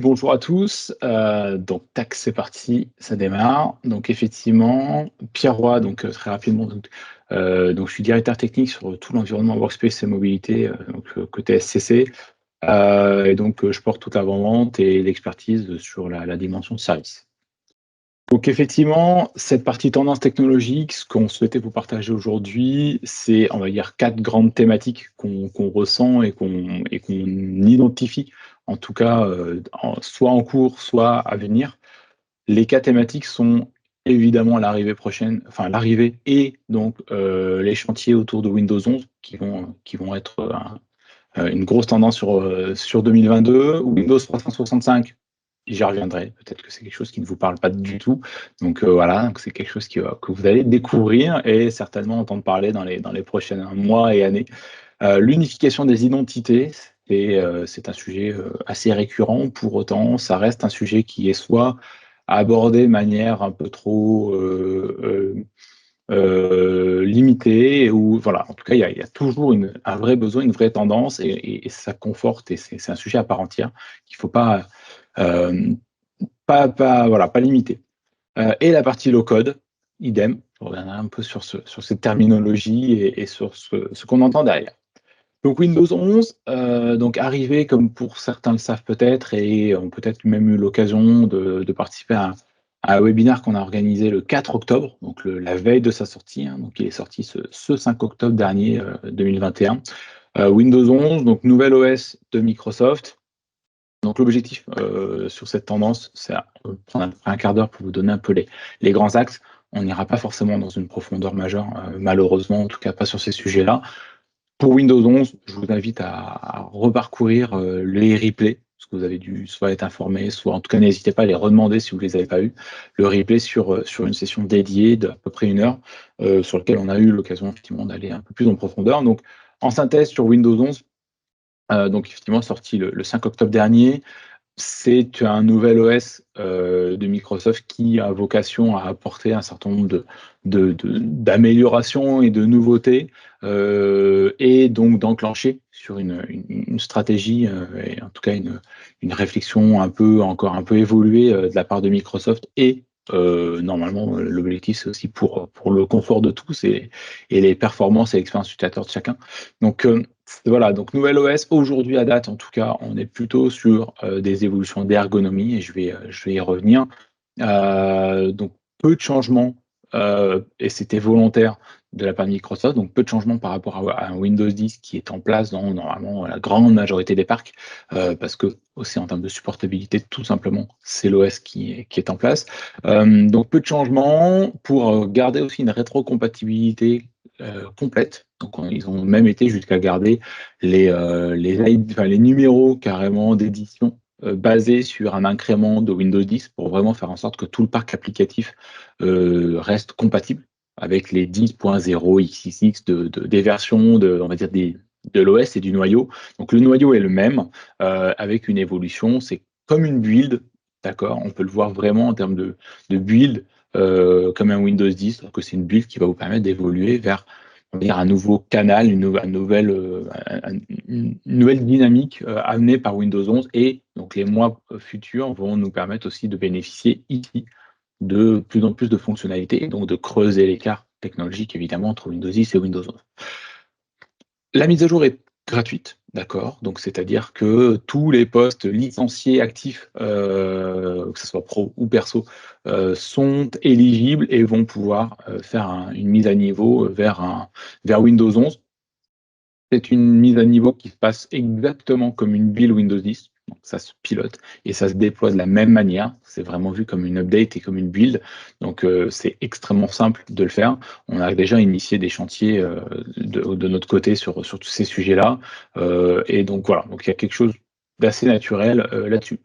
Bonjour à tous. Donc, tac, c'est parti, ça démarre. Donc, effectivement, Pierre Roy, donc très rapidement. Donc, je suis directeur technique sur tout l'environnement Workspace et mobilité, côté SCC. Et donc, je porte toute l'avant-vente et l'expertise sur la dimension service. Donc, effectivement, cette partie tendance technologique, ce qu'on souhaitait vous partager aujourd'hui, c'est, on va dire, 4 grandes thématiques qu'on ressent et qu'on identifie, en tout cas, soit en cours, soit à venir. Les 4 thématiques sont évidemment l'arrivée prochaine, enfin l'arrivée et donc les chantiers autour de Windows 11 qui vont être une grosse tendance sur 2022. Windows 365, j'y reviendrai. Peut-être que c'est quelque chose qui ne vous parle pas du tout. Donc voilà, donc c'est quelque chose que vous allez découvrir et certainement entendre parler dans les prochains mois et années. L'unification des identités, c'est un sujet assez récurrent. Pour autant, ça reste un sujet qui est soit abordé de manière un peu trop limité, ou voilà, en tout cas, il y a toujours un vrai besoin, une vraie tendance, et ça conforte, et c'est un sujet à part entière qu'il ne faut euh, voilà, pas limiter. Et la partie low-code, idem, je reviendrai un peu sur cette terminologie et sur ce qu'on entend derrière. Donc Windows 11, donc arrivé, comme pour certains le savent peut-être, et ont peut-être même eu l'occasion de participer à un webinaire qu'on a organisé le 4 octobre, donc la veille de sa sortie, hein, donc il est sorti ce 5 octobre dernier 2021. Windows 11, donc nouvelle OS de Microsoft. Donc l'objectif sur cette tendance, c'est prendre un quart d'heure pour vous donner un peu les grands axes. On n'ira pas forcément dans une profondeur majeure, malheureusement, en tout cas pas sur ces sujets-là. Pour Windows 11, je vous invite à reparcourir les replays, parce que vous avez dû soit être informé, soit en tout cas n'hésitez pas à les redemander si vous ne les avez pas eu. Le replay sur une session dédiée d'à peu près 1 heure, sur lequel on a eu l'occasion effectivement d'aller un peu plus en profondeur. Donc en synthèse sur Windows 11, donc effectivement sorti le 5 octobre dernier. C'est un nouvel OS de Microsoft qui a vocation à apporter un certain nombre d'améliorations et de nouveautés, et donc d'enclencher sur une stratégie, et en tout cas une réflexion encore un peu évoluée de la part de Microsoft. Et normalement, l'objectif, c'est aussi pour le confort de tous et les performances et l'expérience utilisateur de chacun. Donc, voilà, donc nouvelle OS, aujourd'hui à date, en tout cas, on est plutôt sur des évolutions d'ergonomie, et je vais y revenir. Donc peu de changements, et c'était volontaire de la part de Microsoft, donc peu de changements par rapport à un Windows 10 qui est en place dans normalement la grande majorité des parcs, parce que aussi en termes de supportabilité, tout simplement, c'est l'OS qui est en place. Donc peu de changements pour garder aussi une rétrocompatibilité complète. Donc ils ont même été jusqu'à garder les numéros carrément d'édition basés sur un incrément de Windows 10 pour vraiment faire en sorte que tout le parc applicatif reste compatible avec les 10.0 XXX des versions on va dire de l'OS et du noyau. Donc le noyau est le même, avec une évolution, c'est comme une build, d'accord. On peut le voir vraiment en termes de build, comme un Windows 10, donc c'est une build qui va vous permettre d'évoluer vers, on va dire, un nouveau canal, une nouvelle dynamique amenée par Windows 11, et donc les mois futurs vont nous permettre aussi de bénéficier ici de plus en plus de fonctionnalités, et donc de creuser l'écart technologique évidemment entre Windows 10 et Windows 11. La mise à jour est gratuite, d'accord, donc c'est-à-dire que tous les postes licenciés actifs, que ce soit pro ou perso, sont éligibles et vont pouvoir faire une mise à niveau vers Windows 11. C'est une mise à niveau qui se passe exactement comme une build Windows 10. Donc ça se pilote et ça se déploie de la même manière. C'est vraiment vu comme une update et comme une build. Donc c'est extrêmement simple de le faire. On a déjà initié des chantiers de notre côté sur tous ces sujets-là. Et donc voilà, donc il y a quelque chose d'assez naturel là-dessus.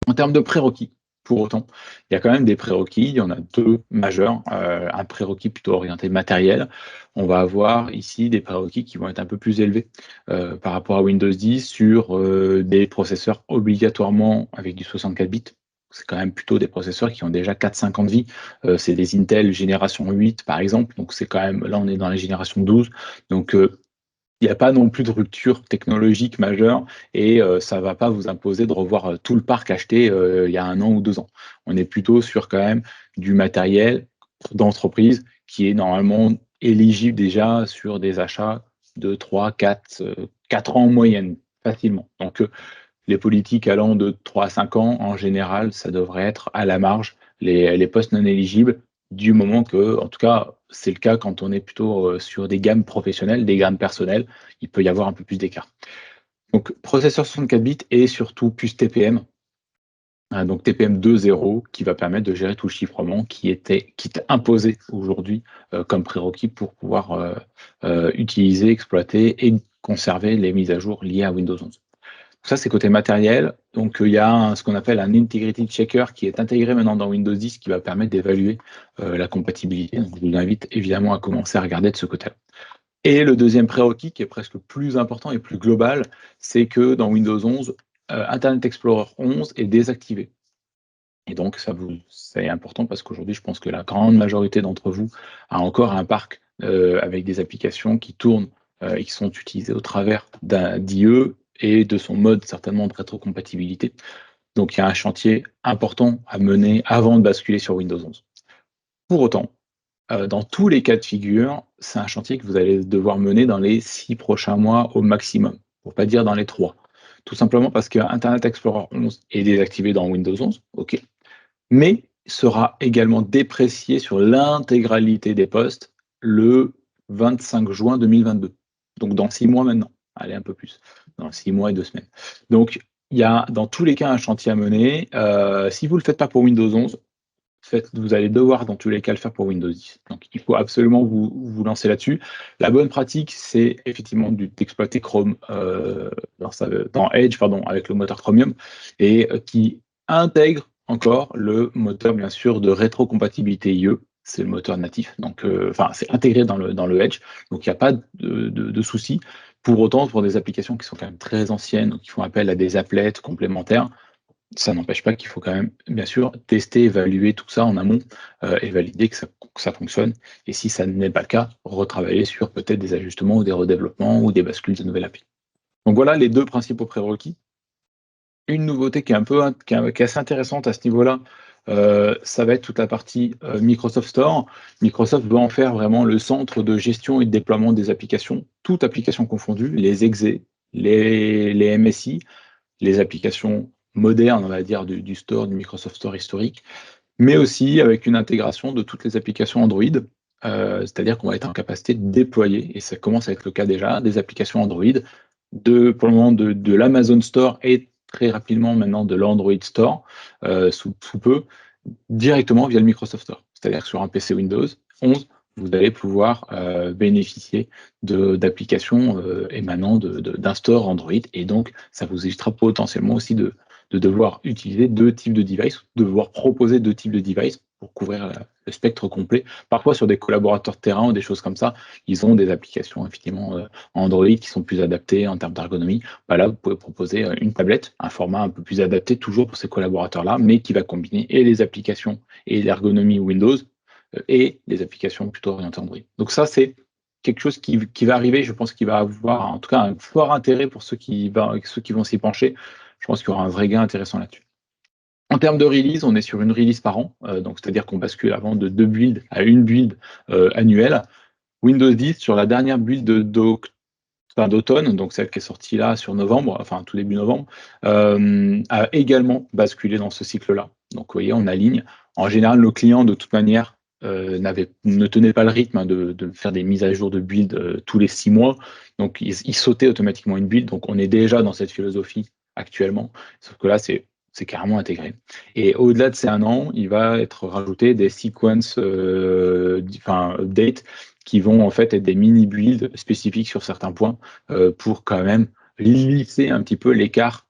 En termes de prérequis, pour autant, il y a quand même des prérequis. Il y en a 2 majeurs. Un prérequis plutôt orienté matériel. On va avoir ici des prérequis qui vont être un peu plus élevés par rapport à Windows 10 sur des processeurs obligatoirement avec du 64 bits. C'est quand même plutôt des processeurs qui ont déjà 4-5 ans de vie. C'est des Intel génération 8 par exemple. Donc c'est quand même, là on est dans la génération 12. Donc il n'y a pas non plus de rupture technologique majeure et ça ne va pas vous imposer de revoir tout le parc acheté il y a 1 an ou 2 ans. On est plutôt sur quand même du matériel d'entreprise qui est normalement éligible déjà sur des achats de 3, 4, 4 ans en moyenne, facilement. Donc les politiques allant de 3 à 5 ans, en général, ça devrait être à la marge les postes non éligibles, du moment que, en tout cas, c'est le cas quand on est plutôt sur des gammes professionnelles, des gammes personnelles, il peut y avoir un peu plus d'écart. Donc, processeur 64 bits et surtout puce TPM, donc TPM 2.0, qui va permettre de gérer tout le chiffrement qui est imposé aujourd'hui comme prérequis pour pouvoir utiliser, exploiter et conserver les mises à jour liées à Windows 11. Ça, c'est côté matériel. Donc, il y a ce qu'on appelle un Integrity Checker qui est intégré maintenant dans Windows 10 qui va permettre d'évaluer la compatibilité. Donc, je vous invite évidemment à commencer à regarder de ce côté-là. Et le deuxième prérequis, qui est presque le plus important et plus global, c'est que dans Windows 11, Internet Explorer 11 est désactivé. Et donc, c'est important parce qu'aujourd'hui, je pense que la grande majorité d'entre vous a encore un parc avec des applications qui tournent et qui sont utilisées au travers d'IE et de son mode certainement de rétrocompatibilité. Donc, il y a un chantier important à mener avant de basculer sur Windows 11. Pour autant, dans tous les cas de figure, c'est un chantier que vous allez devoir mener dans les 6 prochains mois au maximum, pour pas dire dans les 3. Tout simplement parce que Internet Explorer 11 est désactivé dans Windows 11, ok, mais sera également déprécié sur l'intégralité des postes le 25 juin 2022. Donc dans 6 mois maintenant. Allez, un peu plus. Dans 6 mois et 2 semaines. Donc il y a dans tous les cas un chantier à mener. Si vous ne le faites pas pour Windows 11, vous allez devoir dans tous les cas le faire pour Windows 10. Donc il faut absolument vous lancer là-dessus. La bonne pratique, c'est effectivement d'exploiter Chrome dans Edge, avec le moteur Chromium, et qui intègre encore le moteur, bien sûr, de rétrocompatibilité IE. C'est le moteur natif, donc c'est intégré dans le Edge, donc il n'y a pas de souci. Pour autant, pour des applications qui sont quand même très anciennes, donc qui font appel à des applets complémentaires, ça n'empêche pas qu'il faut quand même, bien sûr, tester, évaluer tout ça en amont et valider que ça fonctionne. Et si ça n'est pas le cas, retravailler sur peut-être des ajustements ou des redéveloppements ou des bascules de nouvelles API. Donc voilà les deux principaux prérequis. Une nouveauté qui est assez intéressante à ce niveau-là, ça va être toute la partie Microsoft Store. Microsoft veut en faire vraiment le centre de gestion et de déploiement des applications, toutes applications confondues, les EXE, les MSI, les applications modernes, on va dire, du store, du Microsoft Store historique, mais aussi avec une intégration de toutes les applications Android, c'est-à-dire qu'on va être en capacité de déployer, et ça commence à être le cas déjà, des applications Android, pour le moment de l'Amazon Store et très rapidement maintenant de l'Android Store, sous peu, directement via le Microsoft Store. C'est-à-dire que sur un PC Windows 11, vous allez pouvoir bénéficier d'applications émanant d'un store Android, et donc ça vous évitera potentiellement aussi de devoir utiliser 2 types de devices, de devoir proposer 2 types de devices pour couvrir le spectre complet. Parfois sur des collaborateurs de terrain ou des choses comme ça, ils ont des applications effectivement Android qui sont plus adaptées en termes d'ergonomie. Là, vous pouvez proposer une tablette, un format un peu plus adapté toujours pour ces collaborateurs-là, mais qui va combiner et les applications et l'ergonomie Windows et les applications plutôt orientées Android. Donc ça, c'est quelque chose qui va arriver. Je pense qu'il va avoir en tout cas un fort intérêt pour ceux qui vont s'y pencher. Je pense qu'il y aura un vrai gain intéressant là-dessus. En termes de release, on est sur une release par an, donc c'est-à-dire qu'on bascule avant de 2 builds à une build annuelle. Windows 10, sur la dernière build d'automne, donc celle qui est sortie là sur novembre, enfin tout début novembre, a également basculé dans ce cycle-là. Donc vous voyez, on aligne. En général, nos clients, de toute manière, ne tenaient pas le rythme de faire des mises à jour de build tous les 6 mois. Donc ils sautaient automatiquement une build. Donc on est déjà dans cette philosophie actuellement. Sauf que là, c'est carrément intégré. Et au-delà de ces 1 an, il va être rajouté des sequences updates qui vont en fait être des mini-builds spécifiques sur certains points pour quand même lisser un petit peu l'écart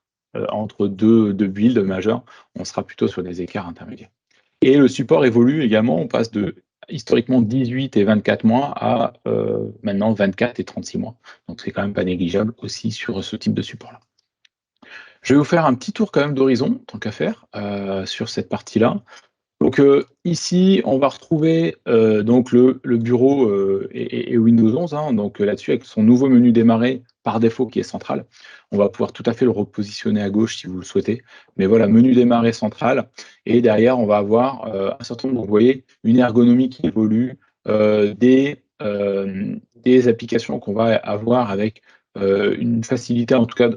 entre deux builds majeurs. On sera plutôt sur des écarts intermédiaires. Et le support évolue également. On passe de historiquement 18 et 24 mois à maintenant 24 et 36 mois. Donc c'est quand même pas négligeable aussi sur ce type de support-là. Je vais vous faire un petit tour quand même d'horizon, tant qu'à faire, sur cette partie-là. Donc ici, on va retrouver donc le bureau et Windows 11, hein, donc là-dessus avec son nouveau menu démarrer par défaut qui est central. On va pouvoir tout à fait le repositionner à gauche si vous le souhaitez. Mais voilà, menu démarrer central. Et derrière, on va avoir un certain nombre, vous voyez, une ergonomie qui évolue, des applications qu'on va avoir avec une facilité, en tout cas,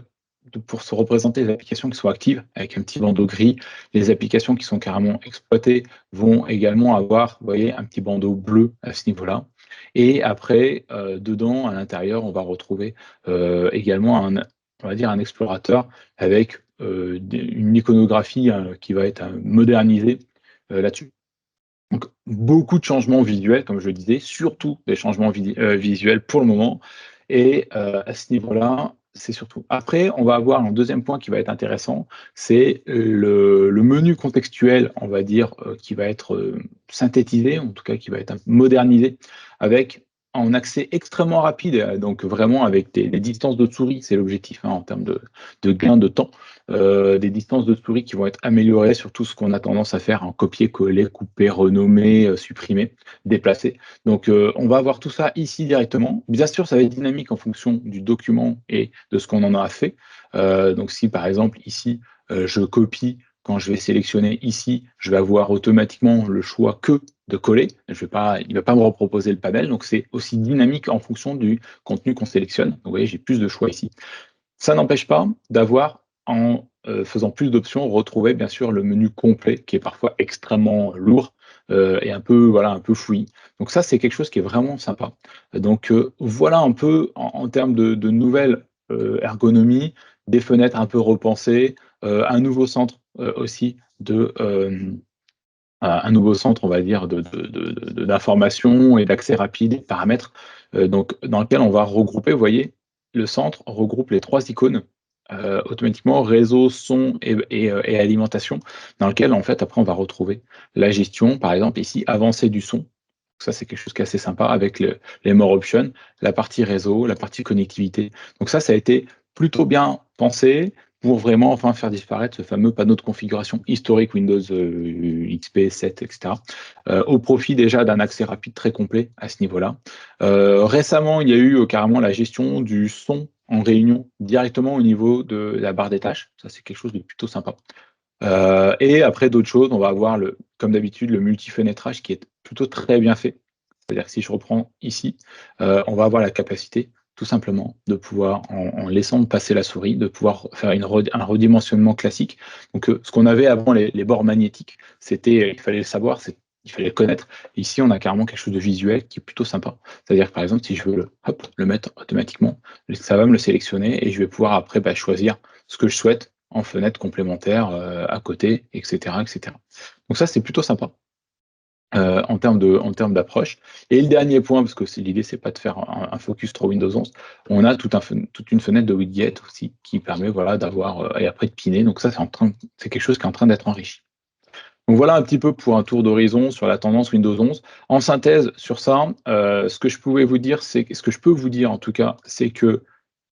pour se représenter les applications qui sont actives avec un petit bandeau gris. Les applications qui sont carrément exploitées vont également avoir, vous voyez, un petit bandeau bleu à ce niveau-là. Et après, dedans, à l'intérieur, on va retrouver également on va dire un explorateur avec une iconographie qui va être modernisée là-dessus. Donc, beaucoup de changements visuels, comme je le disais, surtout des changements visuels pour le moment. Et à ce niveau-là, c'est surtout. Après, on va avoir un deuxième point qui va être intéressant, c'est le menu contextuel, on va dire, qui va être synthétisé, en tout cas qui va être modernisé, avec en accès extrêmement rapide, donc vraiment avec des distances de souris, c'est l'objectif en termes de gain de temps, des distances de souris qui vont être améliorées sur tout ce qu'on a tendance à faire en copier-coller, couper, renommer, supprimer, déplacer. Donc on va avoir tout ça ici directement. Bien sûr, ça va être dynamique en fonction du document et de ce qu'on en a fait. Donc si par exemple ici, je copie, quand je vais sélectionner ici, je vais avoir automatiquement le choix que de coller. Il ne va pas me reproposer le panel. Donc c'est aussi dynamique en fonction du contenu qu'on sélectionne. Donc vous voyez, j'ai plus de choix ici. Ça n'empêche pas d'avoir, en faisant plus d'options, retrouver bien sûr le menu complet qui est parfois extrêmement lourd et un peu, voilà, un peu fouillis. Donc ça, c'est quelque chose qui est vraiment sympa. Donc voilà un peu en termes de nouvelles ergonomies, des fenêtres un peu repensées, un nouveau centre aussi un nouveau centre, on va dire, d'information et d'accès rapide, et de paramètres, donc, dans lequel on va regrouper, vous voyez, le centre regroupe les trois icônes automatiquement, réseau, son et alimentation, dans lequel, en fait, après, on va retrouver la gestion, par exemple, ici, avancée du son. Ça, c'est quelque chose qui est assez sympa avec les More Options, la partie réseau, la partie connectivité. Donc ça a été plutôt bien pensé pour vraiment enfin faire disparaître ce fameux panneau de configuration historique Windows XP 7, etc. Au profit déjà d'un accès rapide très complet à ce niveau-là. Récemment, il y a eu carrément la gestion du son en réunion directement au niveau de la barre des tâches. Ça, c'est quelque chose de plutôt sympa. Et après d'autres choses, on va avoir, comme d'habitude, le multi-fenêtrage qui est plutôt très bien fait. C'est-à-dire que si je reprends ici, on va avoir la capacité tout simplement de pouvoir, en laissant passer la souris, de pouvoir faire un redimensionnement classique. Donc ce qu'on avait avant les bords magnétiques, il fallait le savoir, il fallait le connaître. Ici, on a carrément quelque chose de visuel qui est plutôt sympa. C'est-à-dire que par exemple, si je veux le mettre automatiquement, ça va me le sélectionner et je vais pouvoir après choisir ce que je souhaite en fenêtre complémentaire à côté, etc., etc. Donc ça, c'est plutôt sympa en termes d'approche. Et le dernier point, parce que l'idée, c'est pas de faire un focus trop Windows 11, on a toute une fenêtre de widget aussi qui permet voilà, d'avoir, et après de piner. Donc ça, c'est quelque chose qui est en train d'être enrichi. Donc voilà un petit peu pour un tour d'horizon sur la tendance Windows 11. En synthèse sur ça, ce que je peux vous dire en tout cas, c'est que,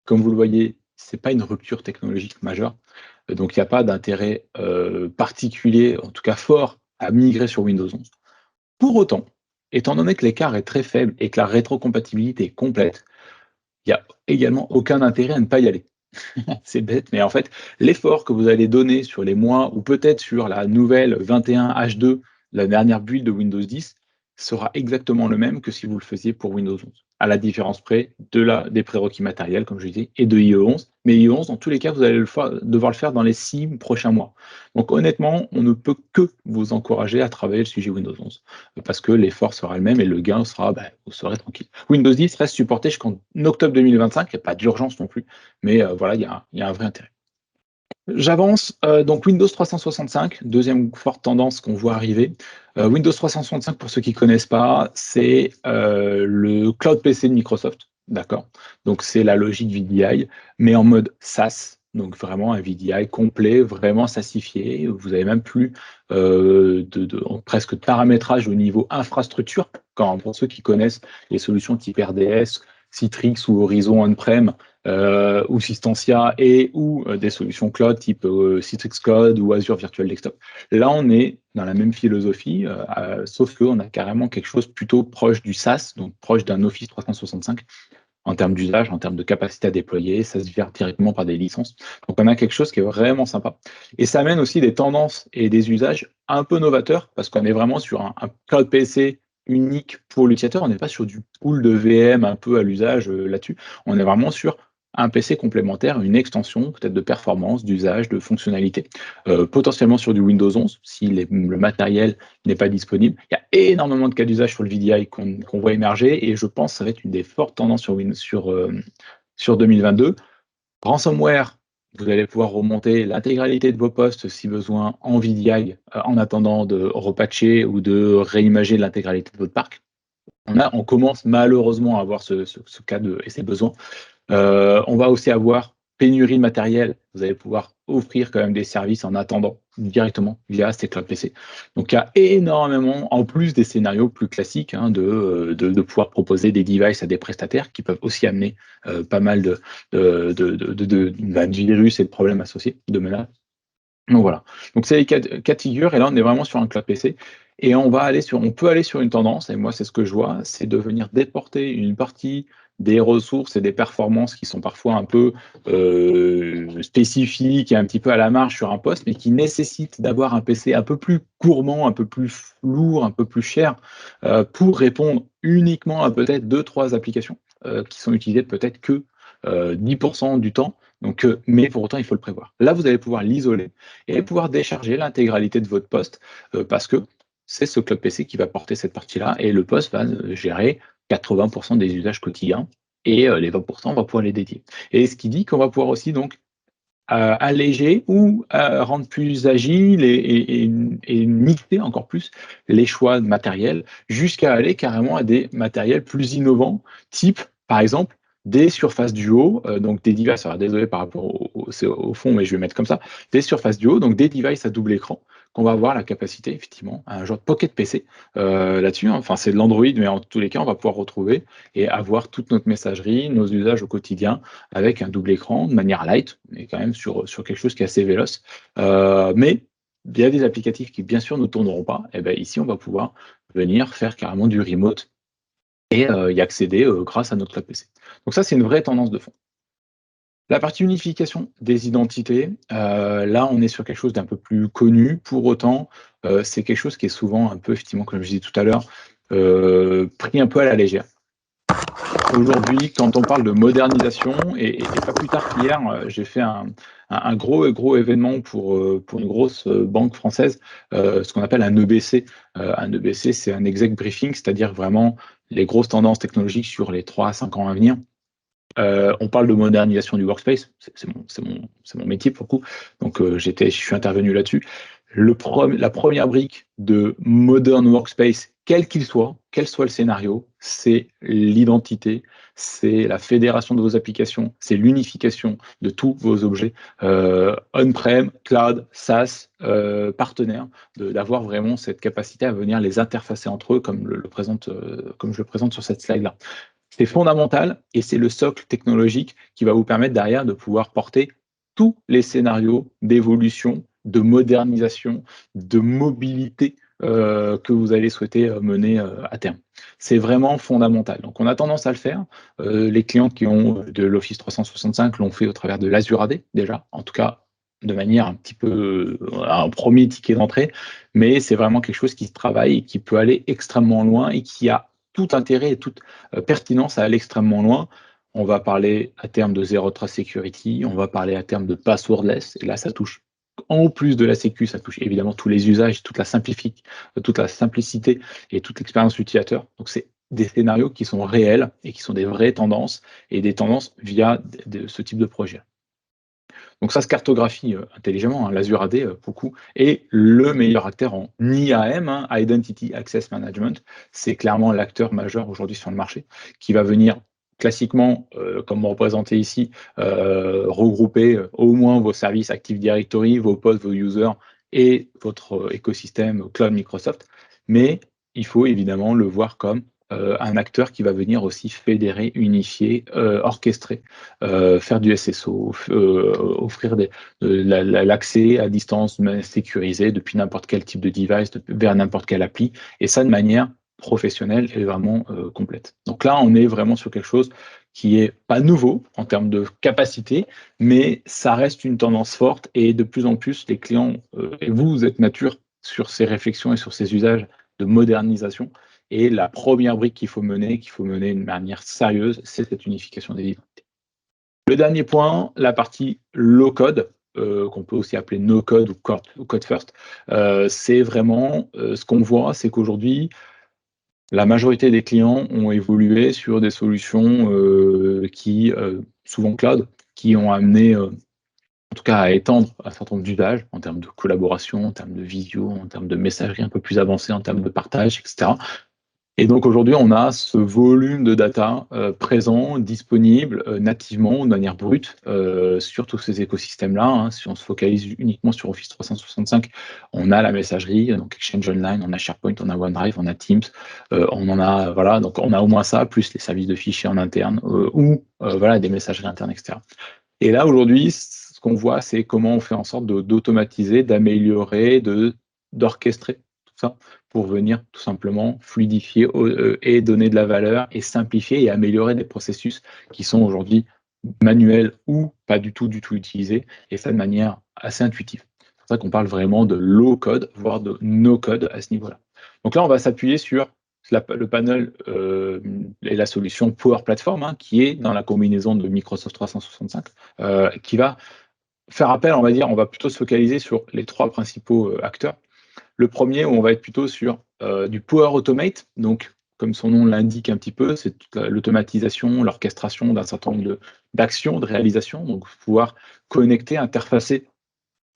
comme vous le voyez, c'est pas une rupture technologique majeure. Donc il n'y a pas d'intérêt particulier, en tout cas fort, à migrer sur Windows 11. Pour autant, étant donné que l'écart est très faible et que la rétrocompatibilité est complète, il n'y a également aucun intérêt à ne pas y aller. C'est bête, mais en fait, l'effort que vous allez donner sur les mois ou peut-être sur la nouvelle 21H2, la dernière build de Windows 10, sera exactement le même que si vous le faisiez pour Windows 11, à la différence près des prérequis matériels, comme je disais, et de IE 11. Mais IE 11, dans tous les cas, vous allez devoir le faire dans les 6 prochains mois. Donc honnêtement, on ne peut que vous encourager à travailler le sujet Windows 11, parce que l'effort sera le même et le gain sera, vous serez tranquille. Windows 10 reste supporté jusqu'en octobre 2025, il n'y a pas d'urgence non plus, mais voilà, il y a un vrai intérêt. J'avance, donc Windows 365, deuxième forte tendance qu'on voit arriver. Windows 365, pour ceux qui ne connaissent pas, c'est le cloud PC de Microsoft, d'accord? Donc c'est la logique VDI, mais en mode SaaS, donc vraiment un VDI complet, vraiment SaaSifié. Vous n'avez même plus presque de paramétrage au niveau infrastructure. Pour ceux qui connaissent les solutions type RDS, Citrix ou Horizon On-Prem, ou Systentia ou des solutions cloud type Citrix Cloud ou Azure Virtual Desktop. Là, on est dans la même philosophie, sauf qu'on a carrément quelque chose plutôt proche du SaaS, donc proche d'un Office 365 en termes d'usage, en termes de capacité à déployer, ça se gère directement par des licences. Donc on a quelque chose qui est vraiment sympa. Et ça amène aussi des tendances et des usages un peu novateurs, parce qu'on est vraiment sur un cloud PC unique pour l'utilisateur, on n'est pas sur du pool de VM un peu à l'usage là-dessus, on est vraiment sur un PC complémentaire, une extension peut-être de performance, d'usage, de fonctionnalité, potentiellement sur du Windows 11 si le matériel n'est pas disponible. Il y a énormément de cas d'usage sur le VDI qu'on voit émerger et je pense que ça va être une des fortes tendances sur 2022. Ransomware, vous allez pouvoir remonter l'intégralité de vos postes si besoin en VDI en attendant de repatcher ou de réimager l'intégralité de votre parc. On commence malheureusement à avoir ce cas et ces besoins. On va aussi avoir pénurie de matériel. Vous allez pouvoir offrir quand même des services en attendant directement via ces cloud PC. Donc il y a énormément, en plus des scénarios plus classiques, de pouvoir proposer des devices à des prestataires qui peuvent aussi amener pas mal de virus et de problèmes associés, de menaces. Donc voilà. Donc c'est les cas de figure, et là on est vraiment sur un cloud PC. Et on peut aller sur une tendance, et moi c'est ce que je vois, c'est de venir déporter une partie des ressources et des performances qui sont parfois un peu spécifiques et un petit peu à la marge sur un poste, mais qui nécessitent d'avoir un PC un peu plus gourmand, un peu plus lourd, un peu plus cher, pour répondre uniquement à peut-être 2-3 applications qui sont utilisées peut-être que 10% du temps. Donc, mais pour autant, il faut le prévoir. Là, vous allez pouvoir l'isoler et pouvoir décharger l'intégralité de votre poste parce que c'est ce cloud PC qui va porter cette partie-là et le poste va gérer 80% des usages quotidiens et les 20%, on va pouvoir les dédier. Et ce qui dit qu'on va pouvoir aussi donc alléger ou rendre plus agile et mixer encore plus les choix de matériel jusqu'à aller carrément à des matériels plus innovants, type par exemple des surfaces duo, donc des devices, alors désolé par rapport au fond, mais je vais mettre comme ça, des surfaces duo, donc des devices à double écran, qu'on va avoir la capacité, effectivement, à un genre de pocket PC là-dessus, hein. Enfin c'est de l'Android, mais en tous les cas, on va pouvoir retrouver et avoir toute notre messagerie, nos usages au quotidien, avec un double écran, de manière light, mais quand même sur quelque chose qui est assez véloce. Mais il y a des applicatifs qui, bien sûr, ne tourneront pas. Et bien ici, on va pouvoir venir faire carrément du remote et y accéder grâce à notre cloud PC. Donc ça, c'est une vraie tendance de fond. La partie unification des identités, là, on est sur quelque chose d'un peu plus connu. Pour autant, c'est quelque chose qui est souvent un peu, effectivement, comme je disais tout à l'heure, pris un peu à la légère. Aujourd'hui, quand on parle de modernisation, et pas plus tard qu'hier, j'ai fait un gros événement pour une grosse banque française, ce qu'on appelle un EBC. Un EBC, c'est un exec briefing, c'est-à-dire vraiment les grosses tendances technologiques sur les 3 à 5 ans à venir. On parle de modernisation du workspace, c'est mon métier pour le coup, donc je suis intervenu là-dessus. La première brique de Modern Workspace, quel soit le scénario, c'est l'identité, c'est la fédération de vos applications, c'est l'unification de tous vos objets, on-prem, cloud, SaaS, partenaires, d'avoir vraiment cette capacité à venir les interfacer entre eux, comme je le présente sur cette slide-là. C'est fondamental et c'est le socle technologique qui va vous permettre derrière de pouvoir porter tous les scénarios d'évolution, de modernisation, de mobilité que vous allez souhaiter mener à terme. C'est vraiment fondamental. Donc on a tendance à le faire. Les clients qui ont de l'Office 365 l'ont fait au travers de l'Azure AD déjà, en tout cas de manière un petit peu un premier ticket d'entrée, mais c'est vraiment quelque chose qui se travaille et qui peut aller extrêmement loin et qui a tout intérêt et toute pertinence à aller extrêmement loin. On va parler à terme de Zero Trust Security, on va parler à terme de passwordless, et là ça touche, en plus de la sécu, ça touche évidemment tous les usages, toute la simplicité et toute l'expérience utilisateur. Donc c'est des scénarios qui sont réels et qui sont des vraies tendances, et des tendances via ce type de projet. Donc ça se cartographie intelligemment, hein. L'Azure AD, beaucoup, est le meilleur acteur en IAM, hein, Identity Access Management. C'est clairement l'acteur majeur aujourd'hui sur le marché, qui va venir classiquement, comme représenté ici, regrouper au moins vos services Active Directory, vos posts, vos users et votre écosystème Cloud Microsoft. Mais il faut évidemment le voir comme un acteur qui va venir aussi fédérer, unifier, orchestrer, faire du SSO, offrir l'accès à distance mais sécurisé depuis n'importe quel type de device vers n'importe quelle appli, et ça de manière professionnelle et vraiment complète. Donc là, on est vraiment sur quelque chose qui est pas nouveau en termes de capacité, mais ça reste une tendance forte, et de plus en plus, les clients, et vous êtes mature sur ces réflexions et sur ces usages de modernisation. Et la première brique qu'il faut mener de manière sérieuse, c'est cette unification des identités. Le dernier point, la partie low code, qu'on peut aussi appeler no code ou code first, c'est vraiment ce qu'on voit, c'est qu'aujourd'hui, la majorité des clients ont évolué sur des solutions qui, souvent cloud, qui ont amené, en tout cas à étendre un certain nombre d'usages en termes de collaboration, en termes de visio, en termes de messagerie un peu plus avancée, en termes de partage, etc. Et donc aujourd'hui, on a ce volume de data présent, disponible nativement, de manière brute, sur tous ces écosystèmes-là, hein. Si on se focalise uniquement sur Office 365, on a la messagerie, donc Exchange Online, on a SharePoint, on a OneDrive, on a Teams, on en a, voilà, donc on a au moins ça, plus les services de fichiers en interne, ou voilà, des messageries internes, etc. Et là, aujourd'hui, ce qu'on voit, c'est comment on fait en sorte d'automatiser, d'améliorer, d'orchestrer tout ça pour venir tout simplement fluidifier et donner de la valeur et simplifier et améliorer des processus qui sont aujourd'hui manuels ou pas du tout utilisés, et ça de manière assez intuitive. C'est pour ça qu'on parle vraiment de low code, voire de no code à ce niveau-là. Donc là, on va s'appuyer sur le panel et la solution Power Platform, hein, qui est dans la combinaison de Microsoft 365, qui va faire appel, on va dire, on va plutôt se focaliser sur les trois principaux acteurs. Le premier, où on va être plutôt sur du Power Automate, donc comme son nom l'indique un petit peu, c'est l'automatisation, l'orchestration d'un certain nombre d'actions, de réalisations, donc pouvoir connecter, interfacer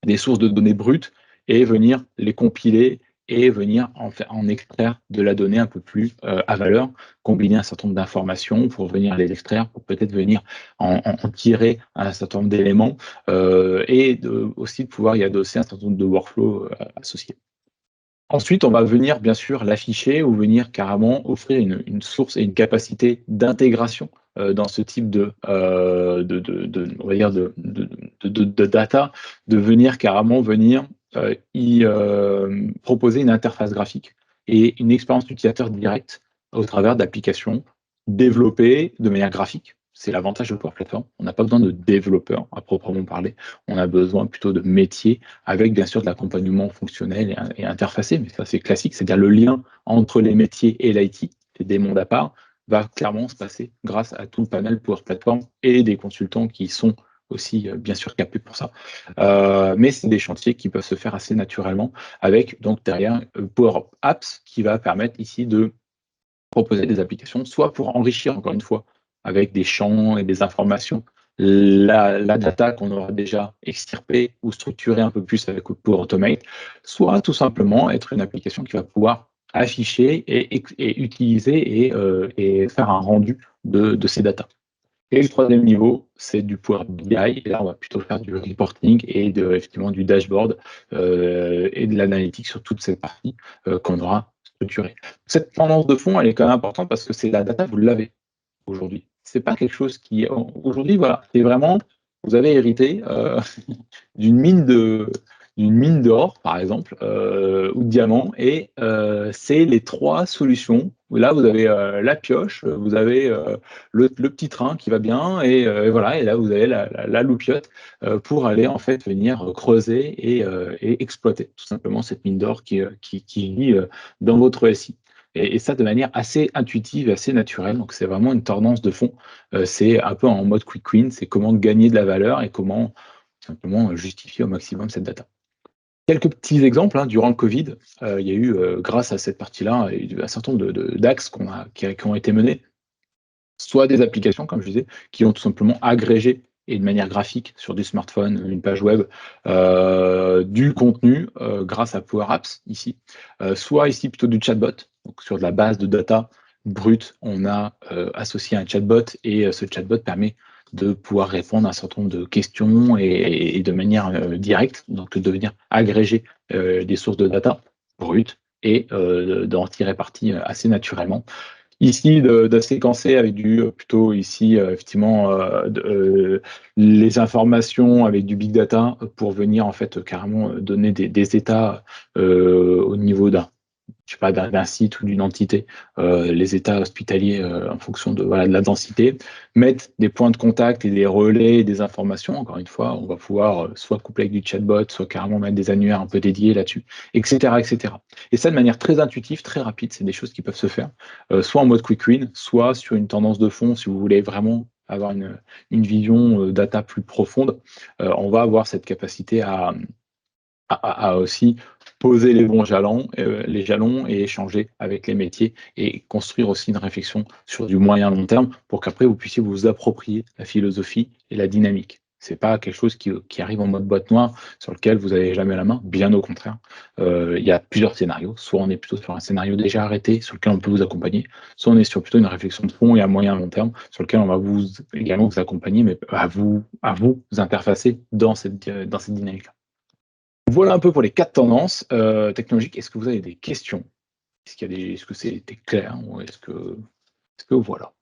des sources de données brutes et venir les compiler et venir en extraire de la donnée un peu plus à valeur, combiner un certain nombre d'informations pour venir les extraire, pour peut-être venir en tirer un certain nombre d'éléments, et aussi de pouvoir y adosser un certain nombre de workflows associés. Ensuite, on va venir bien sûr l'afficher ou venir carrément offrir une source et une capacité d'intégration dans ce type on va dire de data, de venir carrément y proposer une interface graphique et une expérience d'utilisateur directe au travers d'applications développées de manière graphique. C'est l'avantage de Power Platform. On n'a pas besoin de développeurs à proprement parler. On a besoin plutôt de métiers avec bien sûr de l'accompagnement fonctionnel et interfacé, mais ça c'est classique, c'est-à-dire le lien entre les métiers et l'IT, c'est des mondes à part, va clairement se passer grâce à tout le panel Power Platform et des consultants qui sont aussi bien sûr capés pour ça. Mais c'est des chantiers qui peuvent se faire assez naturellement avec donc derrière Power Apps qui va permettre ici de proposer des applications, soit pour enrichir encore une fois avec des champs et des informations la data qu'on aura déjà extirpée ou structurée un peu plus avec Power Automate, soit tout simplement être une application qui va pouvoir afficher et utiliser et faire un rendu de ces datas. Et le troisième niveau, c'est du Power BI. Et là, on va plutôt faire du reporting et effectivement du dashboard et de l'analytique sur toute cette partie qu'on aura structurée. Cette tendance de fond, elle est quand même importante parce que c'est la data, vous l'avez aujourd'hui. C'est pas quelque chose qui aujourd'hui, voilà, c'est vraiment, vous avez hérité d'une mine d'or, par exemple, ou de diamants, et c'est les trois solutions. Là, vous avez la pioche, vous avez le petit train qui va bien, et voilà, et là, vous avez la loupiote pour aller en fait venir creuser et exploiter tout simplement cette mine d'or qui vit dans votre SI. Et ça de manière assez intuitive, assez naturelle. Donc c'est vraiment une tendance de fond. C'est un peu en mode quick win, c'est comment gagner de la valeur et comment simplement justifier au maximum cette data. Quelques petits exemples, hein, durant le Covid, il y a eu, grâce à cette partie-là, un certain nombre d'axes qui ont été menés, soit des applications, comme je disais, qui ont tout simplement agrégé et de manière graphique sur du smartphone, une page web, du contenu grâce à Power Apps ici, soit ici plutôt du chatbot, donc sur de la base de data brute, on a associé un chatbot et ce chatbot permet de pouvoir répondre à un certain nombre de questions et de manière directe, donc de venir agréger des sources de data brutes et d'en tirer parti assez naturellement. ici de séquencer avec du plutôt ici effectivement les informations avec du big data pour venir en fait carrément donner des états au niveau je sais pas, d'un site ou d'une entité, les états hospitaliers en fonction de, voilà, de la densité, mettre des points de contact et des relais, des informations. Encore une fois, on va pouvoir soit coupler avec du chatbot, soit carrément mettre des annuaires un peu dédiés là-dessus, etc., etc. Et ça de manière très intuitive, très rapide, c'est des choses qui peuvent se faire, soit en mode quick win, soit sur une tendance de fond, si vous voulez vraiment avoir une vision data plus profonde, on va avoir cette capacité à aussi poser les jalons et échanger avec les métiers et construire aussi une réflexion sur du moyen long terme pour qu'après vous puissiez vous approprier la philosophie et la dynamique. C'est pas quelque chose qui arrive en mode boîte noire sur lequel vous n'avez jamais la main, bien au contraire. Il y a plusieurs scénarios. Soit on est plutôt sur un scénario déjà arrêté sur lequel on peut vous accompagner, soit on est sur plutôt une réflexion de fond et à moyen long terme sur lequel on va également vous accompagner, mais à vous interfacer dans cette dynamique. Voilà un peu pour les 4 tendances technologiques. Est-ce que vous avez des questions? Est-ce que c'était clair ou est-ce que voilà?